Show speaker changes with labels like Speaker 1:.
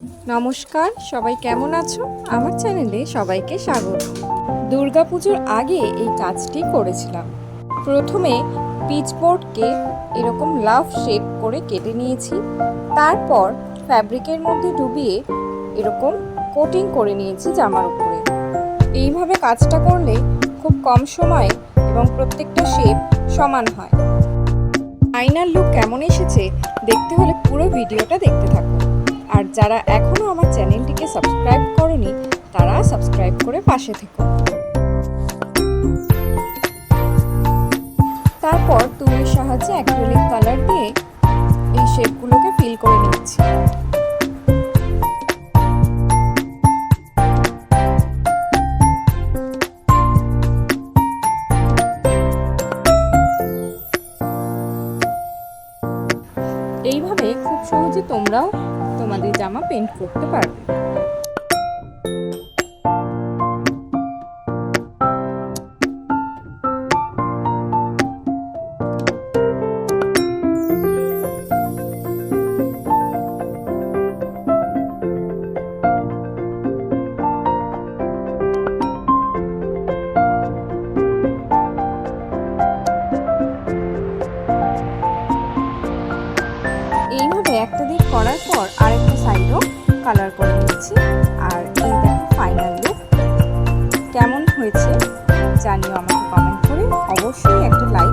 Speaker 1: নমস্কার, সবাই কেমন আছো? আমার চ্যানেলে সবাইকে স্বাগত। দুর্গাপুজোর আগে এই কাজটি করেছিলাম। প্রথমে পিচবোর্ডকে এরকম লাভ শেপ করে কেটে নিয়েছি। তারপর ফ্যাব্রিকের মধ্যে ডুবিয়ে এরকম কোটিং করে নিয়েছি জামার উপরে। এইভাবে কাজটা করলে খুব কম সময়ে এবং প্রত্যেকটা শেপ সমান হয়। ফাইনাল লুক কেমন এসেছে দেখতে হলে পুরো ভিডিওটা দেখতে থাকো। আর যারা এখনো আমার চ্যানেলটিকে সাবস্ক্রাইব করনি তারা সাবস্ক্রাইব করে পাশে থেকো। তারপর তুলির সাহায্যে অ্যাক্রিলিক কালার দিয়ে এই শেপগুলোকে ফিল করে নিচ্ছি। এইভাবে খুব সহজে তোমরাও তোমাদের জামা পেইন্ট করতে পারবে। এইভাবে একটা দিক করার পর আরেকটা সাইডও কালার করে নিচ্ছি। আর এই দেখো ফাইনাল লুক কেমন হয়েছে জানিও আমাকে কমেন্ট করে। অবশ্যই একটা লাইক